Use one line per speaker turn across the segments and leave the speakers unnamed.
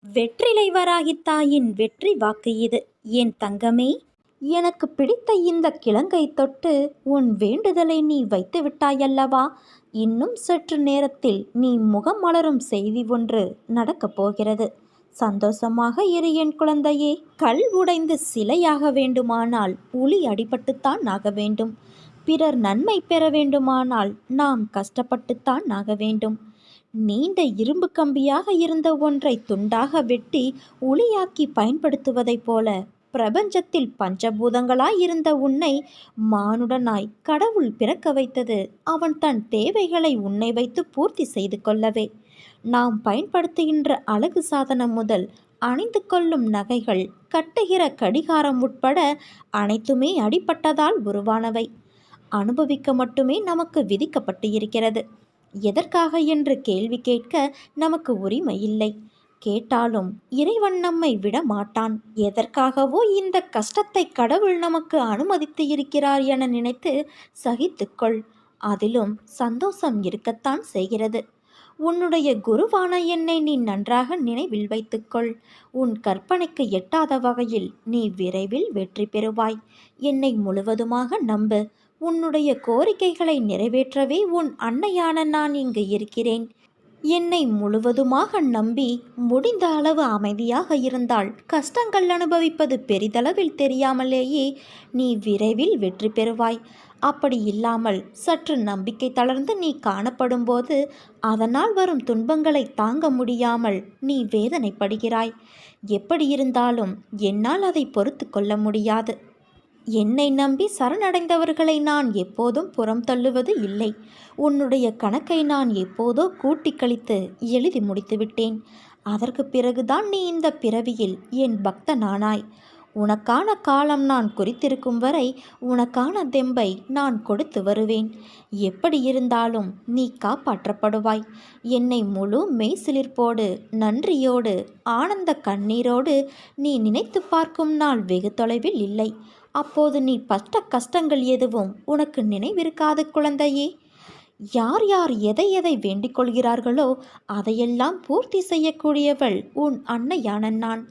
வெற்றிலை வராகி தாயின் வெற்றி வாக்கு இது. என் தங்கமே, எனக்கு பிடித்த இந்த கிழங்கை தொட்டு உன் வேண்டுதலை நீ வைத்து விட்டாயல்லவா? இன்னும் சற்று நேரத்தில் நீ முகம் மலரும் செய்தி ஒன்று நடக்கப் போகிறது. சந்தோஷமாக இரு என் குழந்தையே. கல் உடைந்து சிலையாக வேண்டுமானால் உளி அடிபட்டுத்தான் ஆக வேண்டும். பிறர் நன்மை பெற வேண்டுமானால் நாம் கஷ்டப்பட்டுத்தான் ஆக வேண்டும். நீண்ட இரும்பு கம்பியாக இருந்த ஒன்றை துண்டாக வெட்டி உளியாக்கி பயன்படுத்துவதைப் போல பிரபஞ்சத்தில் பஞ்சபூதங்களாய் இருந்த உன்னை மானுடனாய் கடவுள் பிறக்க வைத்தது அவன் தன் தேவைகளை உன்னை வைத்து பூர்த்தி செய்து கொள்ளவே. நாம் பயன்படுத்துகின்ற அழகு சாதனம் முதல் அணிந்து கொள்ளும் நகைகள், கட்டுகிற கடிகாரம் உட்பட அனைத்துமே அடிப்பட்டதால் உருவானவை. அனுபவிக்க மட்டுமே நமக்கு விதிக்கப்பட்டு இருக்கிறது. எதற்காக என்று கேள்வி கேட்க நமக்கு உரிமை இல்லை. கேட்டாலும் இறைவன் நம்மை விட மாட்டான். எதற்காகவோ இந்த கஷ்டத்தை கடவுள் நமக்கு அனுமதித்து இருக்கிறார் என நினைத்து சகித்துக்கொள். அதிலும் சந்தோஷம் இருக்கத்தான் செய்கிறது. உன்னுடைய குருவான என்னை நீ நன்றாக நினைவில் வைத்துக்கொள். உன் கற்பனைக்கு எட்டாத வகையில் நீ விரைவில் வெற்றி பெறுவாய். என்னை முழுவதுமாக நம்பு. உன்னுடைய கோரிக்கைகளை நிறைவேற்றவே உன் அன்னையான நான் இங்கு இருக்கிறேன். என்னை முழுவதுமாக நம்பி முடிந்த அளவு அமைதியாக இருந்தால் கஷ்டங்கள் அனுபவிப்பது பெரிதளவில் தெரியாமலேயே நீ விரைவில் வெற்றி பெறுவாய். அப்படி இல்லாமல் சற்று நம்பிக்கை தளர்ந்து நீ காணப்படும்போது அதனால் வரும் துன்பங்களை தாங்க முடியாமல் நீ வேதனைப்படுகிறாய். எப்படி இருந்தாலும் என்னால் அதை பொறுத்து கொள்ள முடியாது. என்னை நம்பி சரணடைந்தவர்களை நான் எப்போதும் புறம் தள்ளுவது இல்லை. உன்னுடைய கணக்கை நான் எப்போதோ கூட்டி கழித்து எழுதி முடித்துவிட்டேன். அதற்கு பிறகுதான் நீ இந்த பிறவியில் என் பக்தனானாய். உனக்கான காலம் நான் குறித்திருக்கும் வரை உனக்கான தெம்பை நான் கொடுத்து வருவேன். எப்படி இருந்தாலும் நீ காப்பாற்றப்படுவாய். என்னை முழு மெய்சிலிர்ப்போடு, நன்றியோடு, ஆனந்த கண்ணீரோடு நீ நினைத்து பார்க்கும் நாள் வெகு தொலைவில் இல்லை. அப்போது நீ பட்ட கஷ்டங்கள் எதுவும் உனக்கு நினைவிருக்காது குழந்தையே. யார் யார் எதை எதை வேண்டிக் கொள்கிறார்களோ அதையெல்லாம் பூர்த்தி செய்யக்கூடியவள் உன் அன்னையான நான்.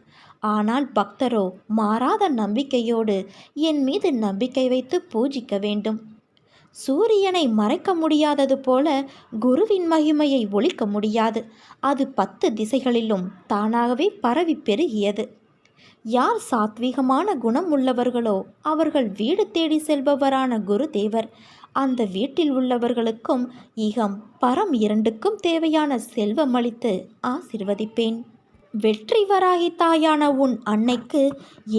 ஆனால் பக்தரோ மாறாத நம்பிக்கையோடு என் மீது நம்பிக்கை வைத்து பூஜிக்க வேண்டும். சூரியனை மறைக்க முடியாதது போல குருவின் மகிமையை ஒழிக்க முடியாது. அது 10 திசைகளிலும் தானாகவே பரவி பெருகியது. யார் சாத்வீகமான குணம் உள்ளவர்களோ அவர்கள் வீடு தேடி செல்பவரான குரு தேவர். அந்த வீட்டில் உள்ளவர்களுக்கும் இகம் பரம் இரண்டுக்கும் தேவையான செல்வம் அளித்து ஆசிர்வதிப்பேன். வெற்றி வராகி தாயான உன் அன்னைக்கு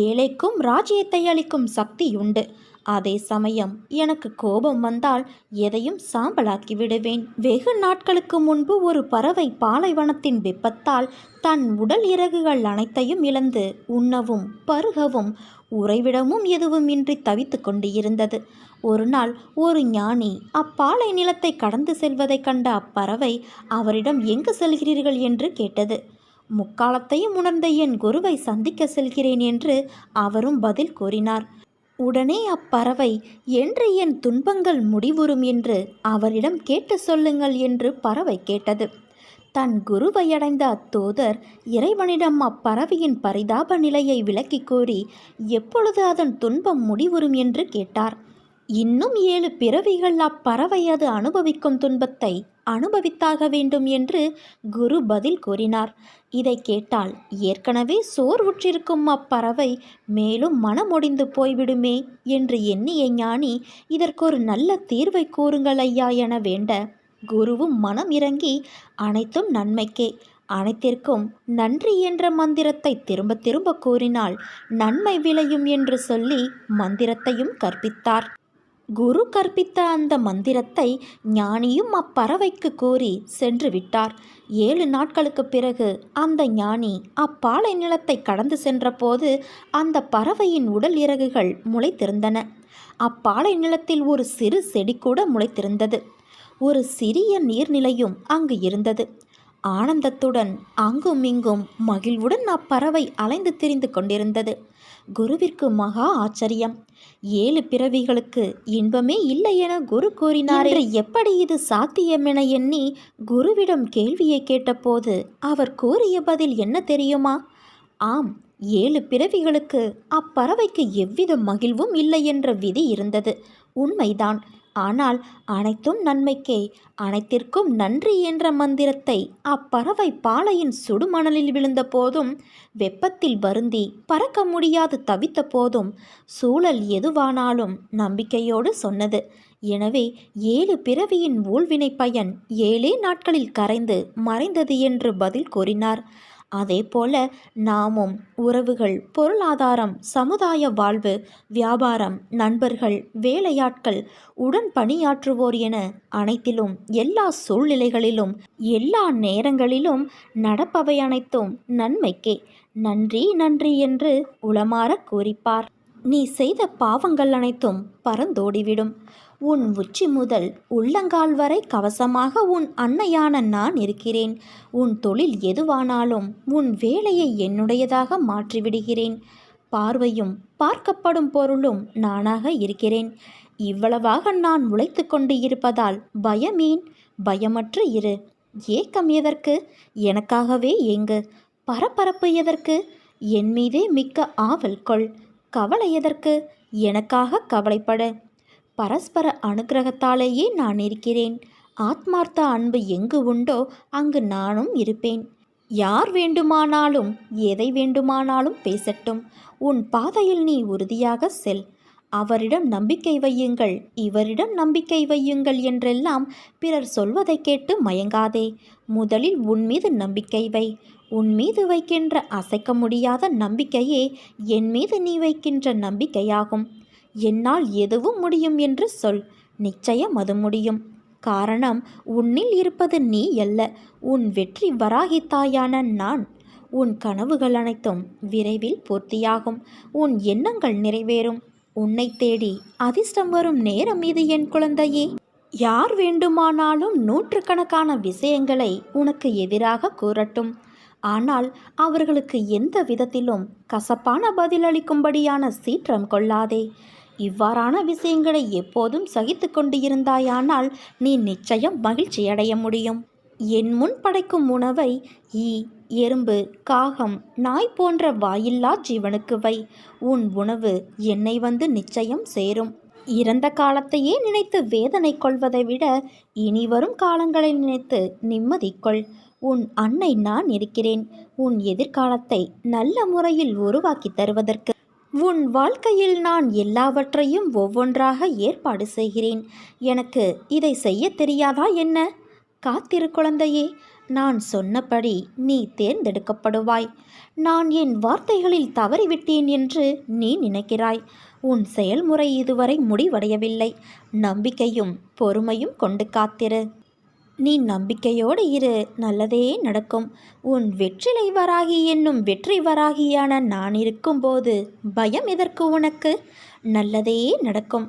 ஏழைக்கும் ராஜ்யத்தை அளிக்கும் சக்தி உண்டு. அதே சமயம் எனக்கு கோபம் வந்தால் எதையும் சாம்பலாக்கி விடுவேன். வெகு நாட்களுக்கு முன்பு ஒரு பறவை பாலைவனத்தின் வெப்பத்தால் தன் உடல் இறகுகள் அனைத்தையும் இழந்து உண்ணவும் பருகவும் உறைவிடமும் எதுவும் இன்றி தவித்து கொண்டு இருந்தது. ஒரு நாள் ஒரு ஞானி அப்பாலை நிலத்தை கடந்து செல்வதை கண்ட அப்பறவை அவரிடம் எங்கு செல்கிறீர்கள் என்று கேட்டது. முக்காலத்தையும் உணர்ந்த என் குருவை சந்திக்க செல்கிறேன் என்று அவரும் பதில் கூறினார். உடனே அப்பறவை என்று என் துன்பங்கள் முடிவுறும் என்று அவரிடம் கேட்டு சொல்லுங்கள் என்று பறவை கேட்டது. தன் குருவை அடைந்த அத்தூதர் இறைவனிடம் அப்பறவையின் பரிதாப நிலையை விளக்கி கூறி எப்பொழுது அதன் துன்பம் முடிவுறும் என்று கேட்டார். இன்னும் 7 பிறவிகள் அப்பறவை அது அனுபவிக்கும் துன்பத்தை அனுபவித்தாக வேண்டும் என்று குரு பதில் கூறினார். இதை கேட்டால் ஏற்கனவே சோர்வுற்றிருக்கும் அப்பறவை மேலும் மனமொடிந்து போய்விடுமே என்று எண்ணிய ஞானி இதற்கொரு நல்ல தீர்வை கூறுங்கள் ஐயா என வேண்ட குருவும் மனம் இறங்கி அனைத்தும் நன்மைக்கே, அனைத்திற்கும் நன்றி என்ற மந்திரத்தை திரும்ப திரும்ப கூறினால் நன்மை விளையும் என்று சொல்லி மந்திரத்தையும் கற்பித்தார். குரு கற்பித்த அந்த மந்திரத்தை ஞானியும் அப்பறவைக்கு கூறி சென்று விட்டார். 7 நாட்களுக்கு பிறகு அந்த ஞானி அப்பாலை நிலத்தை கடந்து சென்றபோது அந்த பறவையின் உடல் இறகுகள் முளைத்திருந்தன. அப்பாலை நிலத்தில் ஒரு சிறு செடி கூட முளைத்திருந்தது. ஒரு சிறிய நீர்நிலையும் அங்கு இருந்தது. ஆனந்தத்துடன் அங்கும் இங்கும் மகிழ்வுடன் அப்பறவை அலைந்து திரிந்து கொண்டிருந்தது. குருவிற்கு மகா ஆச்சரியம். 7 பிறவிகளுக்கு இன்பமே இல்லை என குரு கூறினாரே, எப்படி இது சாத்தியமென எண்ணி குருவிடம் கேள்வியை கேட்டபோது அவர் கூறிய பதில் என்ன தெரியுமா? ஆம், 7 பிறவிகளுக்கு அப்பறவைக்கு எவ்வித மகிழ்வும் இல்லை என்ற விதி இருந்தது. உண்மைதான். ஆனால் அனைத்தும் நன்மைக்கே, அனைத்திற்கும் நன்றி என்ற மந்திரத்தை அப்பறவை பாலையின் சுடுமணலில் விழுந்த போதும், வெப்பத்தில் வருந்தி பறக்க முடியாது தவித்த போதும், சூழல் எதுவானாலும் நம்பிக்கையோடு சொன்னது. எனவே 7 பிறவியின் ஊழ்வினை பயன் 7 நாட்களில் கரைந்து மறைந்தது என்று பதில் கூறினார். அதேபோல நாமும் உறவுகள், பொருளாதாரம், சமுதாய வாழ்வு, வியாபாரம், நண்பர்கள், வேலையாட்கள், உடன் பணியாற்றுவோர் என அனைத்திலும், எல்லா சூழ்நிலைகளிலும், எல்லா நேரங்களிலும் நடப்பவை அனைத்தும் நன்மைக்கே. நன்றி நன்றி என்று உளமாற கூறிப்பார். நீ செய்த பாவங்கள் அனைத்தும் பறந்தோடிவிடும். உன் உச்சி முதல் உள்ளங்கால் வரை கவசமாக உன் அன்னையான நான் இருக்கிறேன். உன் தொழில் எதுவானாலும் உன் வேலையை என்னுடையதாக மாற்றிவிடுகிறேன். பார்வையும் பார்க்கப்படும் பொருளும் நானாக இருக்கிறேன். இவ்வளவாக நான் உழைத்து கொண்டு இருப்பதால் பயமேன்? பயமற்று இரு. ஏக்கம் எதற்கு? எனக்காகவே ஏங்கு. பரபரப்பு எதற்கு? என் மீதே மிக்க ஆவல் கொள். கவலை எதற்கு? எனக்காக கவலைப்பட. பரஸ்பர அனுக்கிரகத்தாலேயே நான் இருக்கிறேன். ஆத்மார்த்த அன்பு எங்கு உண்டோ அங்கு நானும் இருப்பேன். யார் வேண்டுமானாலும் எதை வேண்டுமானாலும் பேசட்டும். உன் பாதையில் நீ உறுதியாக செல். அவரிடம் நம்பிக்கை வையுங்கள், இவரிடம் நம்பிக்கை வையுங்கள் என்றெல்லாம் பிறர் சொல்வதை கேட்டு மயங்காதே. முதலில் உன் மீது நம்பிக்கை வை. உன் மீது வைக்கின்ற அசைக்க முடியாத நம்பிக்கையே என் மீது நீ வைக்கின்ற நம்பிக்கையாகும். என்னால் எதுவும் முடியும் என்று சொல். நிச்சயம் அது முடியும். காரணம், உன்னில் இருப்பது நீ அல்ல, உன் வெற்றி வராகி தாயான நான். உன் கனவுகள் அனைத்தும் விரைவில் பூர்த்தியாகும். உன் எண்ணங்கள் நிறைவேறும். உன்னை தேடி அதிர்ஷ்டம் வரும் நேரம் இது என் குழந்தையே. யார் வேண்டுமானாலும் நூற்றுக்கணக்கான விஷயங்களை உனக்கு எதிராக கூறட்டும். ஆனால் அவர்களுக்கு எந்த விதத்திலும் கசப்பான பதிலளிக்கும்படியான சீற்றம் கொள்ளாதே. இவ்வாறான விஷயங்களை எப்போதும் சகித்து கொண்டு இருந்தாயானால் நீ நிச்சயம் மகிழ்ச்சியடைய முடியும். என் முன் படைக்கும் உணவை ஈ, எறும்பு, காகம், நாய் போன்ற வாயில்லா ஜீவனுக்கு வை. உன் உணவு என்னை வந்து நிச்சயம் சேரும். இறந்த காலத்தையே நினைத்து வேதனை கொள்வதை விட இனி வரும் காலங்களை நினைத்து நிம்மதி கொள். உன் அன்னை நான் இருக்கிறேன். உன் எதிர்காலத்தை நல்ல முறையில் உருவாக்கி தருவதற்கு. உன் வாழ்க்கையில் நான் எல்லாவற்றையும் ஒவ்வொன்றாக ஏற்பாடு செய்கிறேன். எனக்கு இதை செய்ய தெரியாதா என்ன? காத்திரு குழந்தையே. நான் சொன்னபடி நீ தேர்ந்தெடுக்கப்படுவாய். நான் என் வார்த்தைகளில் தவறிவிட்டேன் என்று நீ நினைக்கிறாய். உன் செயல்முறை இதுவரை முடிவடையவில்லை. நம்பிக்கையும் பொறுமையும் கொண்டு காத்திரு. நீ நம்பிக்கையோடு இரு, நல்லதே நடக்கும். உன் வெற்றிலை வராகி என்னும் வெற்றி வராகியான நான் இருக்கும்போது பயம் எதற்கு உனக்கு? நல்லதே நடக்கும்.